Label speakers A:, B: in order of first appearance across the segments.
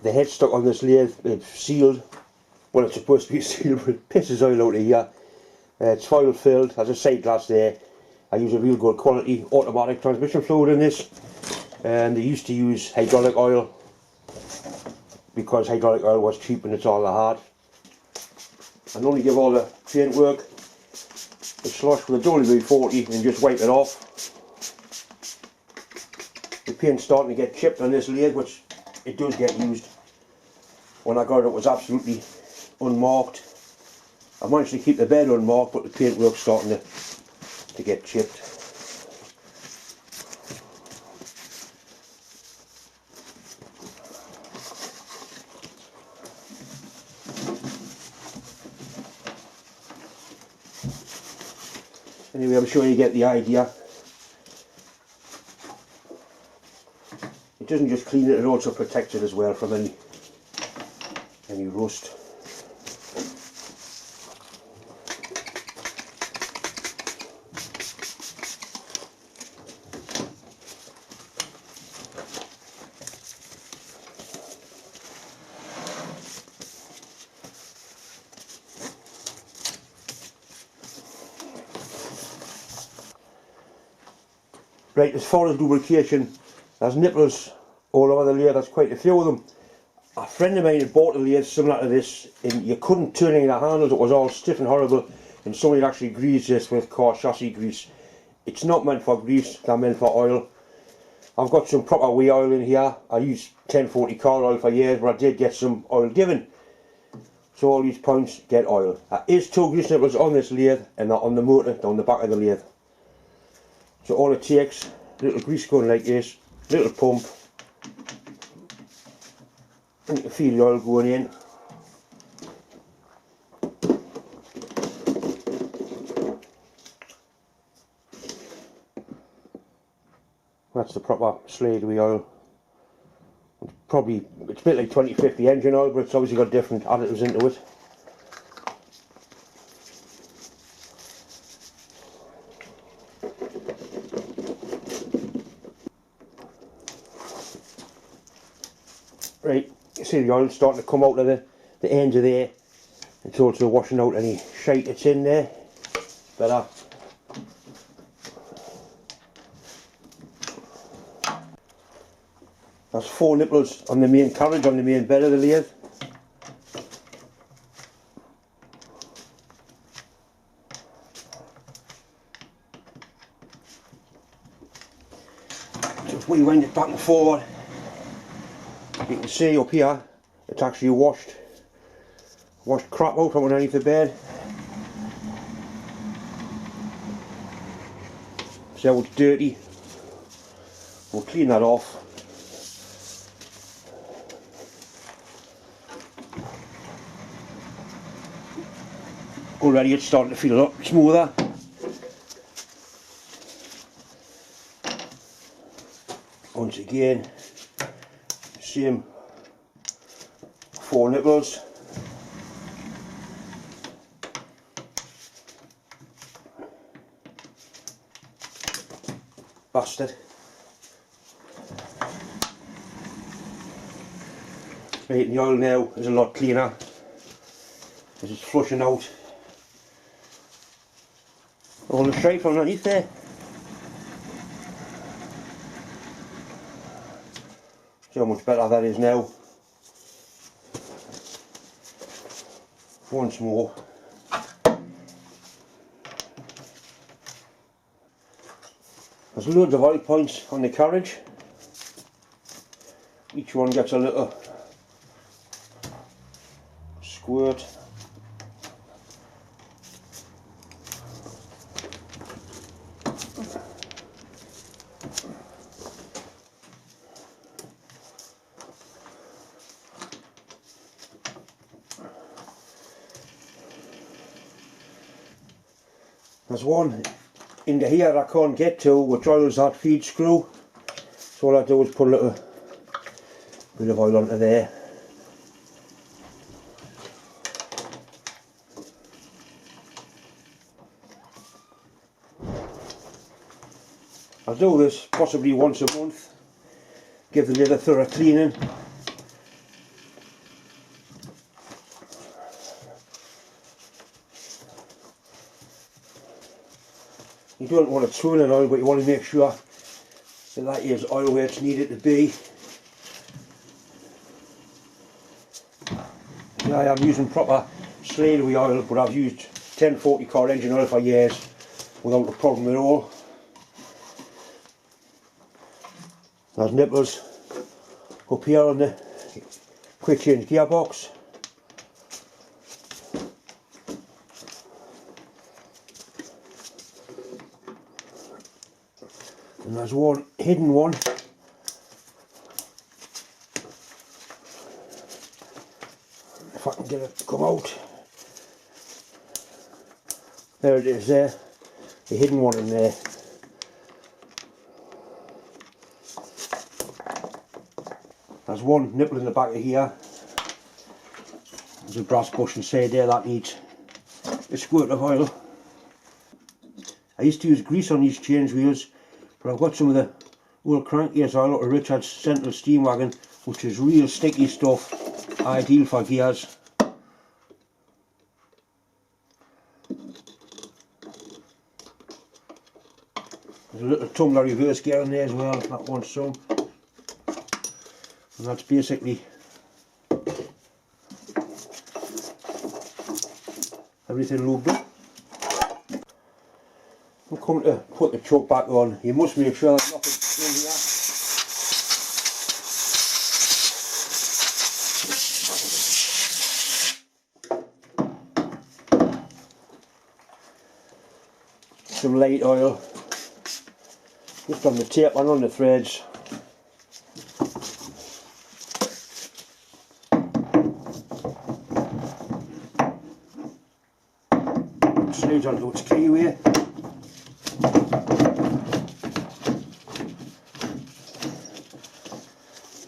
A: the headstock on this lathe, it's sealed. Well, it's supposed to be sealed, but it pisses oil out of here. It's foil filled, as a sight glass there. I use a real good quality automatic transmission fluid in this, and they used to use hydraulic oil because hydraulic oil was cheap and it's all they had. And only give all the paint work a slosh with a WD-40 and just wipe it off. The paint's starting to get chipped on this lathe, which it does get used. When I got it, it was absolutely unmarked. I managed to keep the bed unmarked, but the paintwork's starting to get chipped. Anyway, I'm sure you get the idea. It doesn't just clean it, it also protects it as well from any rust. Right, as far as lubrication, there's nipples all over the lathe. There's quite a few of them. A friend of mine had bought a lathe similar to this, and you couldn't turn any of the handles. It was all stiff and horrible, and somebody had actually greased this with car chassis grease. It's not meant for grease, they're meant for oil. I've got some proper wheel oil in here. I used 1040 car oil for years, but I did get some oil given. So all these points get oil. There is 2 grease nipples on this lathe, and they're on the motor, down the back of the lathe. So all it takes, a little grease gun like this, little pump, and you can feel the oil going in. That's the proper Slade wheel oil. It's a bit like 2050 engine oil, but it's obviously got different additives into it. Right, you see the oil starting to come out of the ends of there. It's also washing out any shite that's in there. Better. There's 4 nipples on the main carriage, on the main bed of the lathe. Just rewind it back and forward. You can see up here, it's actually washed crap out from underneath the bed. See how it's dirty? We'll clean that off. Already it's starting to feel a lot smoother. Once again, same 4 nipples. Bastard. Right, the oil now is a lot cleaner as it's flushing out all the shite from underneath there. See how much better that is now. Once more. There's loads of oil points on the carriage. Each one gets a little squirt. There's one into here I can't get to, which oils that feed screw. So all I do is put a little bit of oil onto there. I'll do this possibly once a month, give the lathe a thorough cleaning, You don't want to turn in oil, but you want to make sure that is oil where it's needed to be. Yeah, I am using proper Lathe oil, but I've used 1040 car engine oil for years without a problem at all. There's nipples up here on the quick change gearbox. And there's one hidden one. If I can get it to come out. There it is there. The hidden one in there. There's one nipple in the back of here. There's a brass bush inside there that needs a squirt of oil. I used to use grease on these change wheels, but I've got some of the old crankcase oil out of Richard's Central Steam Wagon, which is real sticky stuff, ideal for gears. There's a little tumbler reverse gear in there as well, that wants some. And that's basically everything lubed up. I'm coming to put the chuck back on. You must make sure that nothing's in here. Some light oil just on the tape and on the threads. Slides onto its keyway.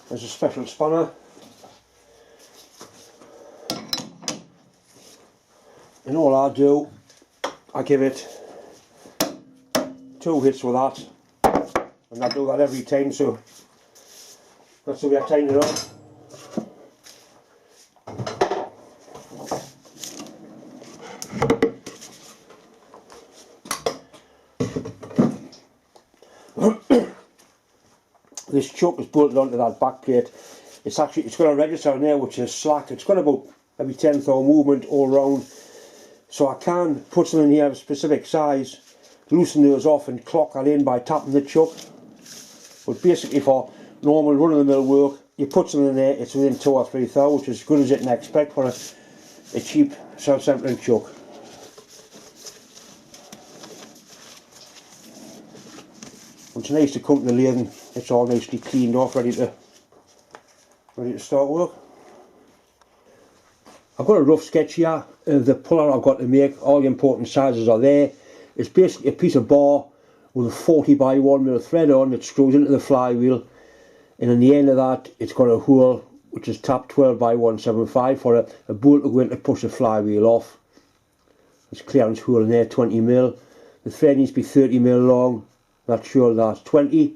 A: There's a special spanner. And all I do, I give it 2 hits with that. And I do that every time, so that's the way I tighten it up. This chuck is bolted onto that back plate. It's got a register in there which is slack. It's got about every 10th of movement all round, so I can put something here of a specific size, loosen those off and clock that in by tapping the chuck. But basically for normal run-of-the-mill work, you put something in there, it's within 2 or 3 thou, which is as good as you can expect for a cheap self-centering chuck. It's nice to come to the lathe and it's all nicely cleaned off, ready to start work. I've got a rough sketch here of the puller I've got to make. All the important sizes are there. It's basically a piece of bar with a 40x1mm thread on that screws into the flywheel, and on the end of that it's got a hole which is tapped 12x175 for a bolt to go in to push the flywheel off. There's a clearance hole in there, 20mm. The thread needs to be 30mm long. That sure that's 20.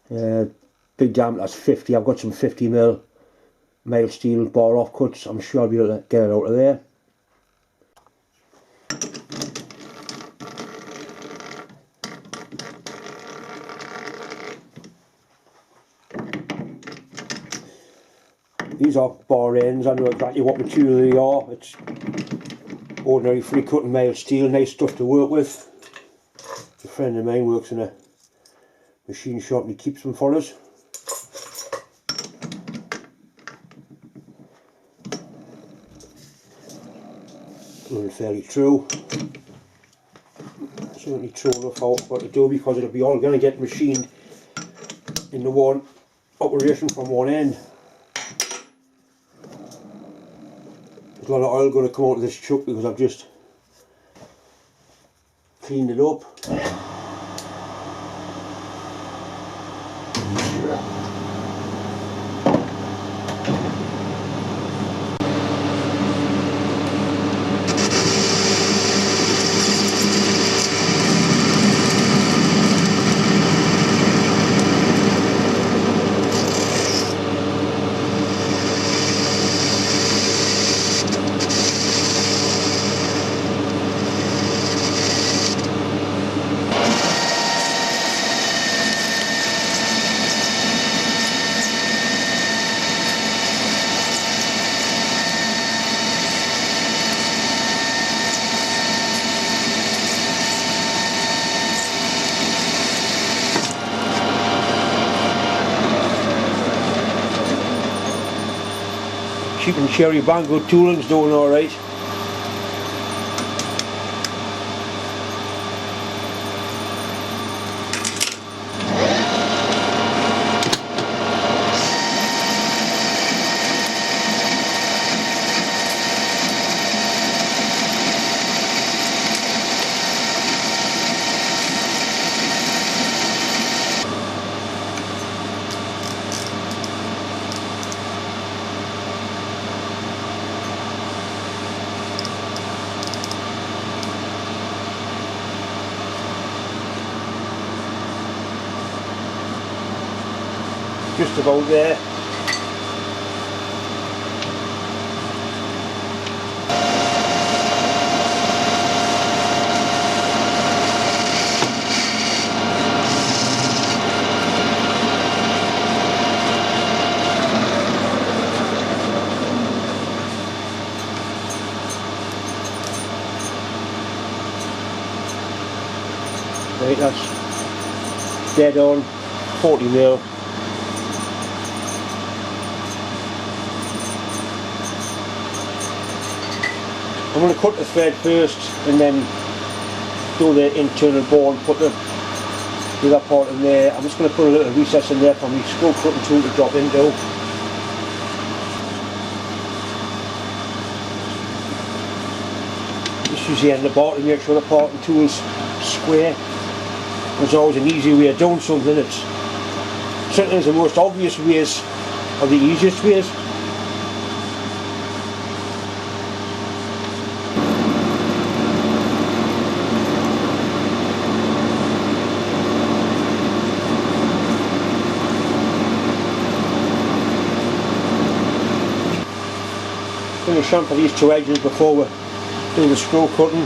A: Big diameter, that's 50. I've got some 50mm mild steel bar offcuts. I'm sure I'll be able to get it out of there. These are bar ends. I know exactly what material they are. It's ordinary free cut and mild steel, nice stuff to work with. A friend of mine works in a machine shop and he keeps them for us. Running fairly true. Certainly true enough for what to do, because it'll be all going to get machined in the one operation from one end. There's a lot of oil going to come out of this chuck because I've just cleaned it up. cheap and cherry Bango tooling's doing alright. Just about there. Right, that's dead on, 40 mil. I'm going to cut the thread first and then do the internal bore and put the other part in there. I'm just going to put a little recess in there for my screw cutting tool to drop into. Just use the end of the bar to make sure the parting tool's square. There's always an easy way of doing something. It's sometimes the most obvious ways are the easiest ways. Going to chamfer these two edges before we do the screw cutting.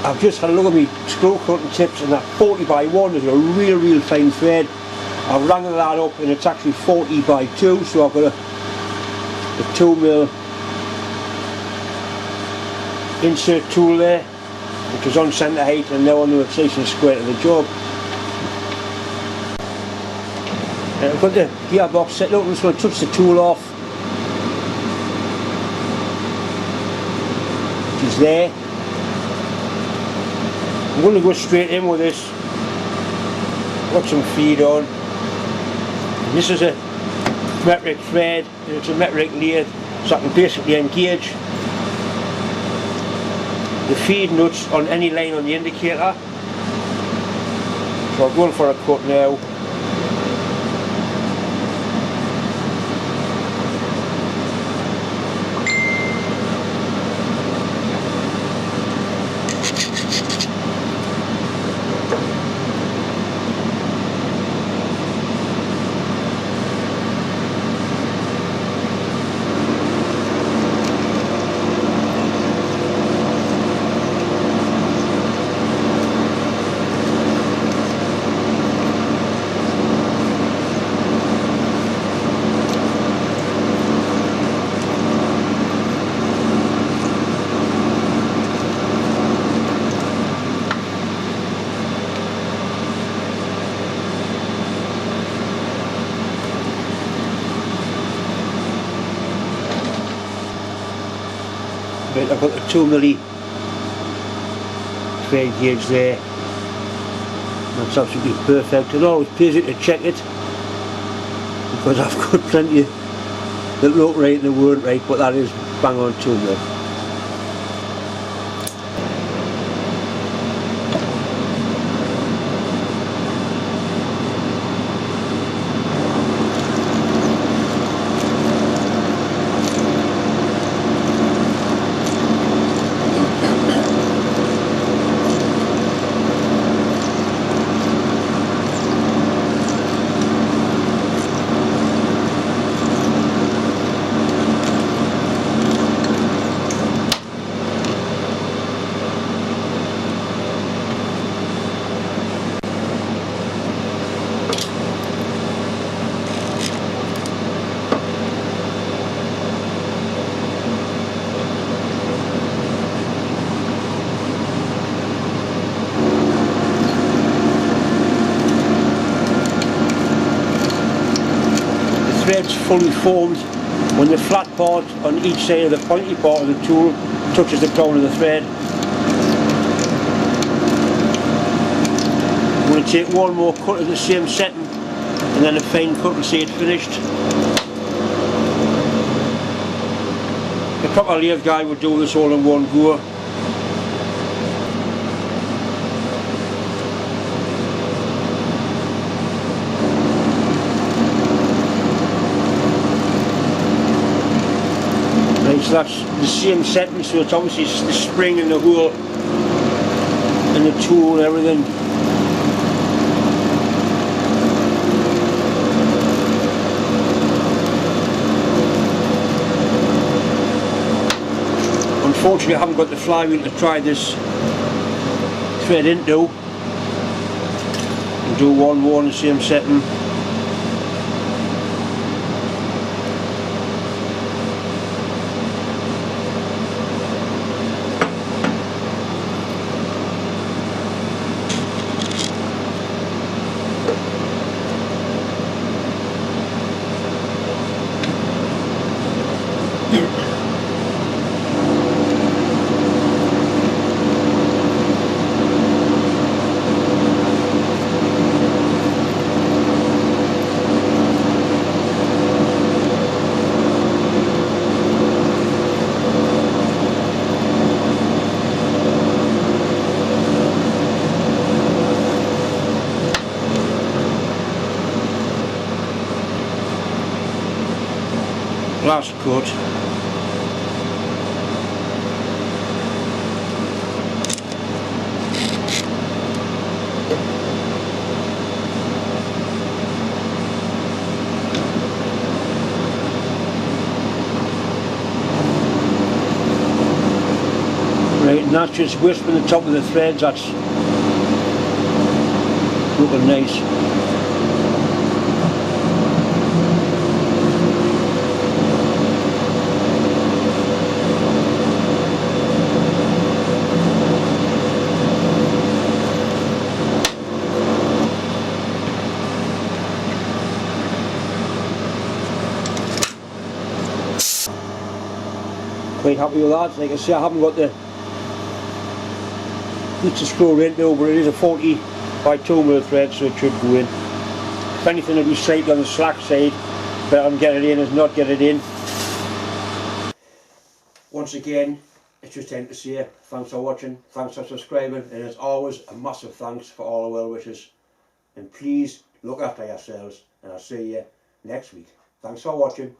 A: I've just had a look at my screw cutting tips, and that 40x1 is a real fine thread. I've rounded that up and it's actually 40x2, so I've got a 2mm insert tool there, which is on centre height, and now on the nice and square to the job. And I've got the gearbox set up. I'm just going to touch the tool off, which is there. I'm going to go straight in with this. Got some feed on. And this is a metric thread, and it's a metric lathe, so I can basically engage the feed nuts on any line on the indicator. So I'm going for a cut now. I've got the 2mm thread gauge there. That's absolutely perfect. It always pays you to check it, because I've got plenty that look right and they weren't right, but that is bang on 2mm. thread's fully formed when the flat part on each side of the pointy part of the tool touches the crown of the thread. I'm going to take one more cut of the same setting and then a fine cut and see it finished. The proper lathe guy would do this all in one go. So that's the same setting, so it's obviously the spring and the hole and the tool and everything. Unfortunately I haven't got the flywheel to try this thread into. I'll do one more in the same setting. Last cut. Right, and that's just wisping the top of the threads. That's looking nice. Quite happy with that. Like I say, I haven't got the heat to screw into, but it is a 40 by 2mm thread, so it should go in. If anything, it'll be slightly on the slack side. Better than get it in as not get it in. Once again, it's just time to say thanks for watching, thanks for subscribing, and as always, a massive thanks for all the well wishes. And please look after yourselves, and I'll see you next week. Thanks for watching.